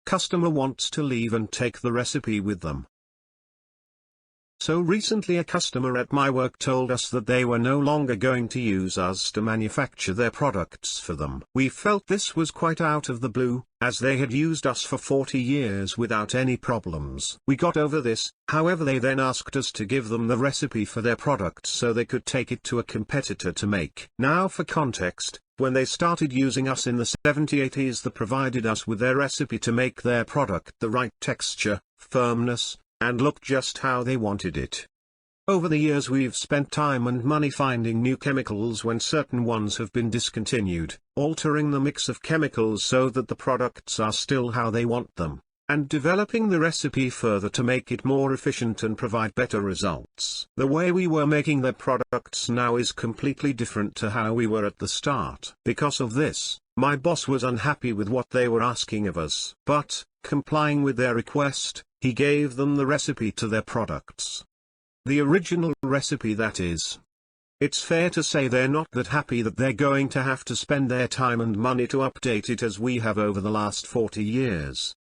customer wants to leave and take the recipe with them. So recently a customer at my work told us that they were no longer going to use us to manufacture their products for them. We felt this was quite out of the blue, as they had used us for 40 years without any problems. We got over this, however they then asked us to give them the recipe for their product so they could take it to a competitor to make. Now for context, when they started using us in the 70s, they provided us with their recipe to make their product the right texture, firmness, and look just how they wanted it. Over the years we've spent time and money finding new chemicals when certain ones have been discontinued, altering the mix of chemicals so that the products are still how they want them, and developing the recipe further to make it more efficient and provide better results. The way we were making their products now is completely different to how we were at the start. Because of this, my boss was unhappy with what they were asking of us. But, complying with their request, he gave them the recipe to their products. The original recipe, that is. It's fair to say they're not that happy that they're going to have to spend their time and money to update it as we have over the last 40 years.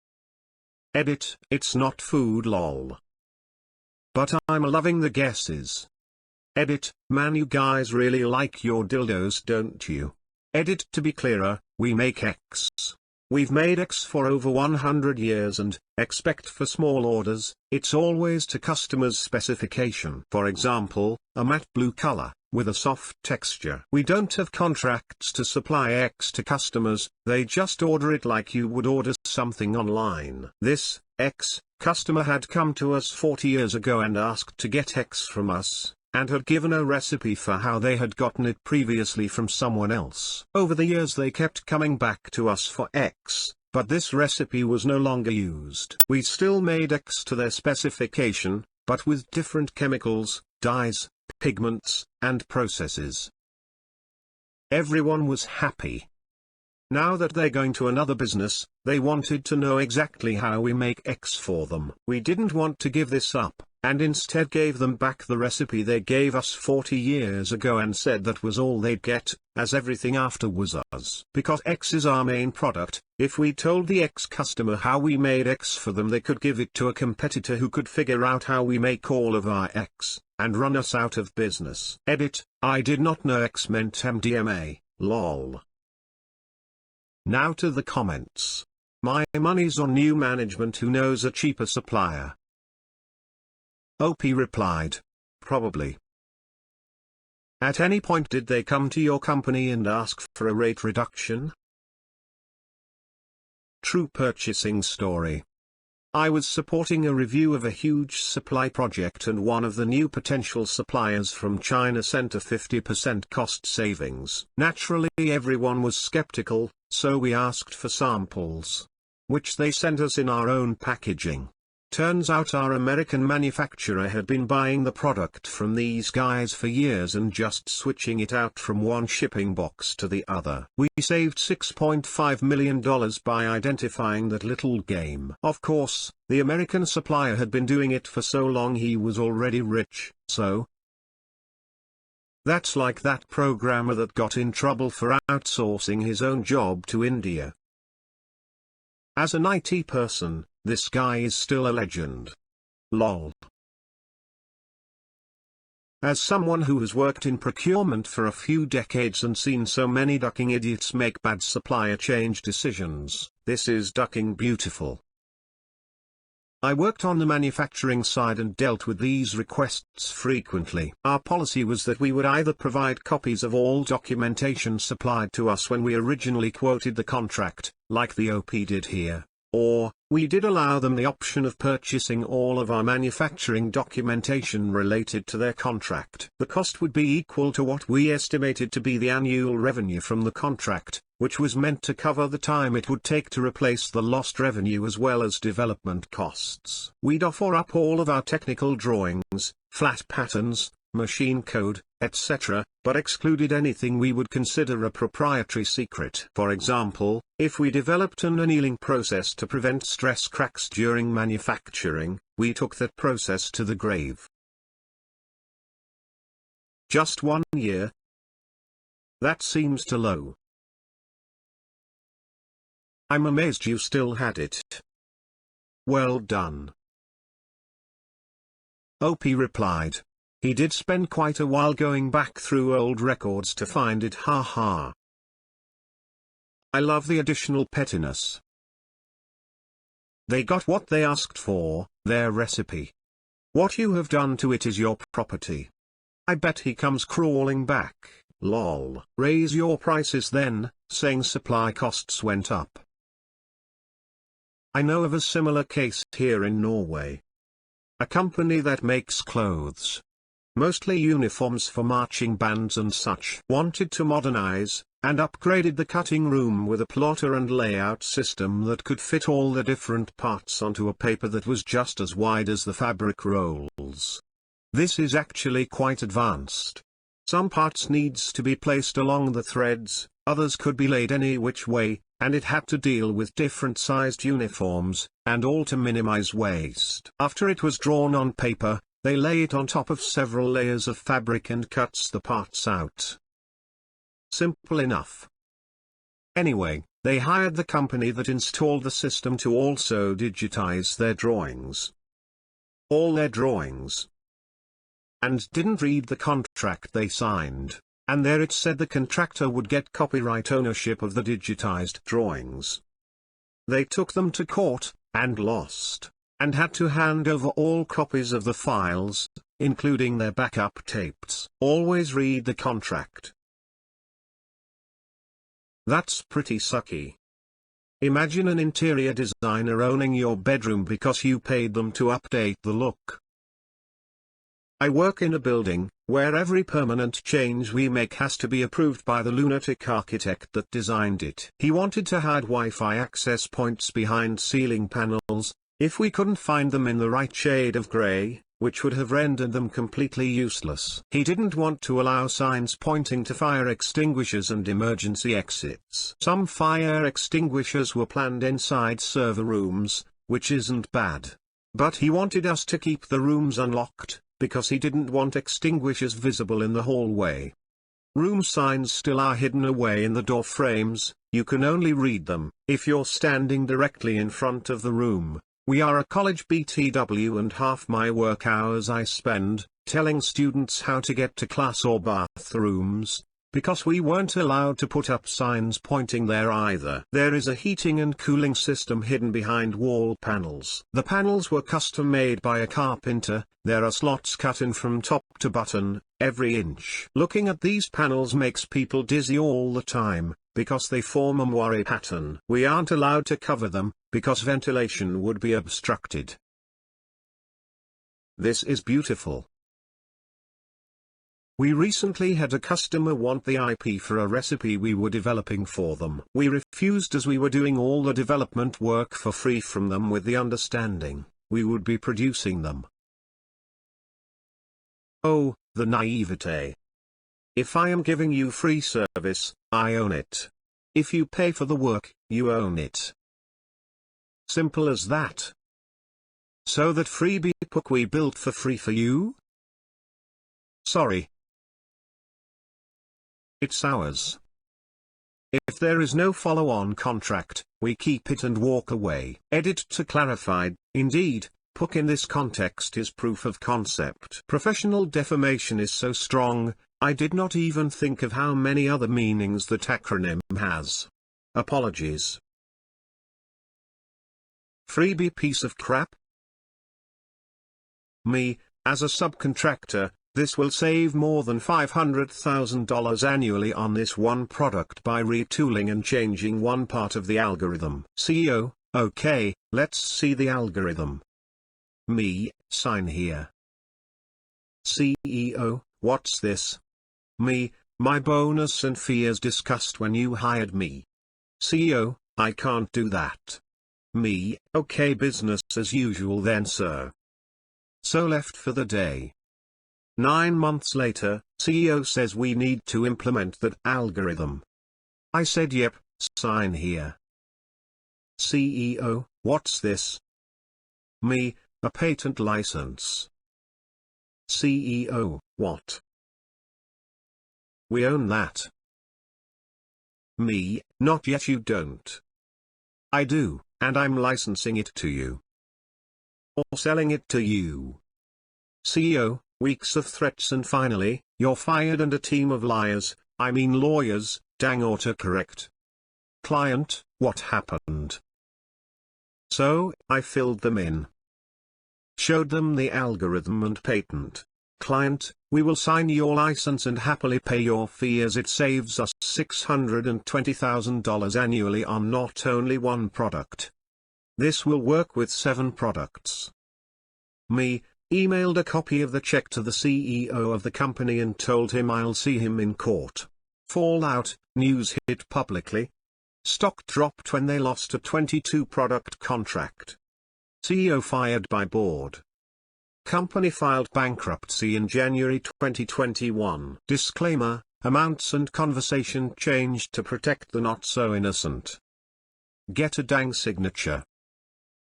Edit, it's not food lol. But I'm loving the guesses. Edit, man, you guys really like your dildos, don't you? Edit, to be clearer, we make X. We've made X for over 100 years and, expect for small orders, it's always to customer's specification. For example, a matte blue color, with a soft texture. We don't have contracts to supply X to customers, they just order it like you would order something online. This, X, customer had come to us 40 years ago and asked to get X from us, and had given a recipe for how they had gotten it previously from someone else. Over the years they kept coming back to us for X, but this recipe was no longer used. We still made X to their specification, but with different chemicals, dyes, pigments, and processes. Everyone was happy. Now that they're going to another business, they wanted to know exactly how we make X for them. We didn't want to give this up, and instead gave them back the recipe they gave us 40 years ago and said that was all they'd get, as everything after was us. Because X is our main product, if we told the X customer how we made X for them, they could give it to a competitor who could figure out how we make all of our X, and run us out of business. Edit, I did not know X meant MDMA, lol. Now to the comments. My money's on new management who knows a cheaper supplier. OP replied, probably. At any point did they come to your company and ask for a rate reduction? True purchasing story. I was supporting a review of a huge supply project and one of the new potential suppliers from China sent a 50% cost savings. Naturally everyone was skeptical, so we asked for samples, which they sent us in our own packaging. Turns out our American manufacturer had been buying the product from these guys for years and just switching it out from one shipping box to the other. We saved $6.5 million by identifying that little game. Of course, the American supplier had been doing it for so long he was already rich, so that's like that programmer that got in trouble for outsourcing his own job to India. As an IT person, this guy is still a legend. Lol. As someone who has worked in procurement for a few decades and seen so many ducking idiots make bad supplier change decisions, this is ducking beautiful. I worked on the manufacturing side and dealt with these requests frequently. Our policy was that we would either provide copies of all documentation supplied to us when we originally quoted the contract, like the OP did here, or we did allow them the option of purchasing all of our manufacturing documentation related to their contract. The cost would be equal to what we estimated to be the annual revenue from the contract, which was meant to cover the time it would take to replace the lost revenue as well as development costs. We'd offer up all of our technical drawings, flat patterns, machine code, etc., but excluded anything we would consider a proprietary secret. For example, if we developed an annealing process to prevent stress cracks during manufacturing, we took that process to the grave. Just 1 year? That seems too low. I'm amazed you still had it. Well done. OP replied. He did spend quite a while going back through old records to find it, haha. I love the additional pettiness. They got what they asked for, their recipe. What you have done to it is your property. I bet he comes crawling back, lol. Raise your prices then, saying supply costs went up. I know of a similar case here in Norway. A company that makes clothes, mostly uniforms for marching bands and such, wanted to modernize, and upgraded the cutting room with a plotter and layout system that could fit all the different parts onto a paper that was just as wide as the fabric rolls. This is actually quite advanced. Some parts needs to be placed along the threads, others could be laid any which way, and it had to deal with different sized uniforms, and all to minimize waste. After it was drawn on paper, they lay it on top of several layers of fabric and cuts the parts out. Simple enough. Anyway, they hired the company that installed the system to also digitize their drawings. All their drawings. And didn't read the contract they signed, and there it said the contractor would get copyright ownership of the digitized drawings. They took them to court, and lost, and had to hand over all copies of the files, including their backup tapes. Always read the contract. That's pretty sucky. Imagine an interior designer owning your bedroom because you paid them to update the look. I work in a building, where every permanent change we make has to be approved by the lunatic architect that designed it. He wanted to hide Wi-Fi access points behind ceiling panels. If we couldn't find them in the right shade of grey, which would have rendered them completely useless. He didn't want to allow signs pointing to fire extinguishers and emergency exits. Some fire extinguishers were planned inside server rooms, which isn't bad. But he wanted us to keep the rooms unlocked, because he didn't want extinguishers visible in the hallway. Room signs still are hidden away in the door frames, you can only read them if you're standing directly in front of the room. We are a college BTW and half my work hours I spend telling students how to get to class or bathrooms, because we weren't allowed to put up signs pointing there either. There is a heating and cooling system hidden behind wall panels. The panels were custom made by a carpenter. There are slots cut in from top to button, every inch. Looking at these panels makes people dizzy all the time, because they form a moire pattern. We aren't allowed to cover them, because ventilation would be obstructed. This is beautiful. We recently had a customer want the IP for a recipe we were developing for them. We refused as we were doing all the development work for free from them with the understanding we would be producing them. Oh, the naivete. If I am giving you free service, I own it. If you pay for the work, you own it. Simple as that. So that freebie book we built for free for you? Sorry. It's ours. If there is no follow-on contract, we keep it and walk away. Edit to clarified, indeed, PUC in this context is proof of concept. Professional defamation is so strong, I did not even think of how many other meanings that acronym has. Apologies. Freebie piece of crap? Me, as a subcontractor, this will save more than $500,000 annually on this one product by retooling and changing one part of the algorithm. CEO, okay, let's see the algorithm. Me, sign here. CEO, what's this? Me, my bonus and fee as discussed when you hired me. CEO, I can't do that. Me, okay, business as usual then, sir. So left for the day. 9 months later, CEO says we need to implement that algorithm. I said yep, sign here. CEO, what's this? Me, a patent license. CEO, what? We own that. Me, not yet, you don't. I do, and I'm licensing it to you. or selling it to you. CEO, weeks of threats and finally, you're fired and a team of liars, I mean lawyers, dang autocorrect. Client, what happened? So, I filled them in. Showed them the algorithm and patent. Client, we will sign your license and happily pay your fee as it saves us $620,000 annually on not only one product. This will work with 7 products. Me, emailed a copy of the check to the CEO of the company and told him I'll see him in court. Fallout, news hit publicly. Stock dropped when they lost a 22-product contract. CEO fired by board. Company filed bankruptcy in January 2021. Disclaimer, amounts and conversation changed to protect the not-so-innocent. Get a dang signature.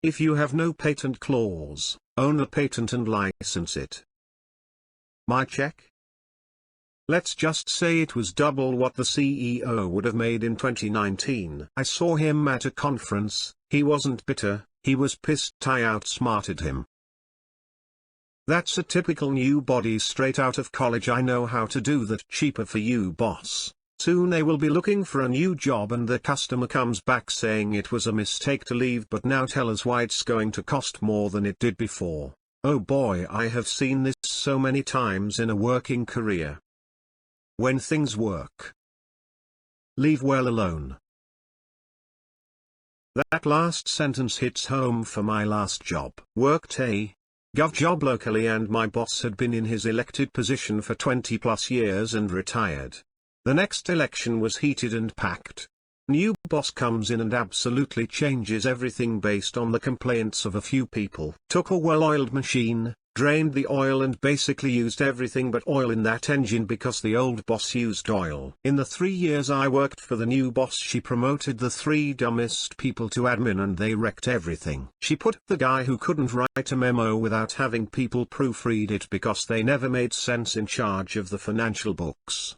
If you have no patent clause, own the patent and license it. My check? Let's just say it was double what the CEO would have made in 2019. I saw him at a conference, he wasn't bitter, he was pissed I outsmarted him. That's a typical new body straight out of college. I know how to do that cheaper for you, boss. Soon they will be looking for a new job and the customer comes back saying it was a mistake to leave but now tell us why it's going to cost more than it did before. Oh boy, I have seen this so many times in a working career. When things work, leave well alone. That last sentence hits home for my last job. Worked a gov job locally and my boss had been in his elected position for 20 plus years and retired. The next election was heated and packed. New boss comes in and absolutely changes everything based on the complaints of a few people. Took a well-oiled machine, drained the oil and basically used everything but oil in that engine because the old boss used oil. In the 3 years I worked for the new boss, she promoted the 3 dumbest people to admin and they wrecked everything. She put the guy who couldn't write a memo without having people proofread it because they never made sense in charge of the financial books.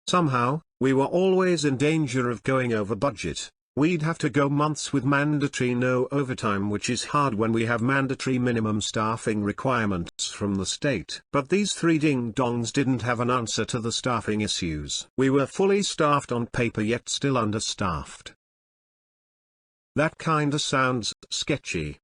Somehow, we were always in danger of going over budget. We'd have to go months with mandatory no overtime, which is hard when we have mandatory minimum staffing requirements from the state. But these 3 ding-dongs didn't have an answer to the staffing issues. We were fully staffed on paper yet still understaffed. That kinda sounds sketchy.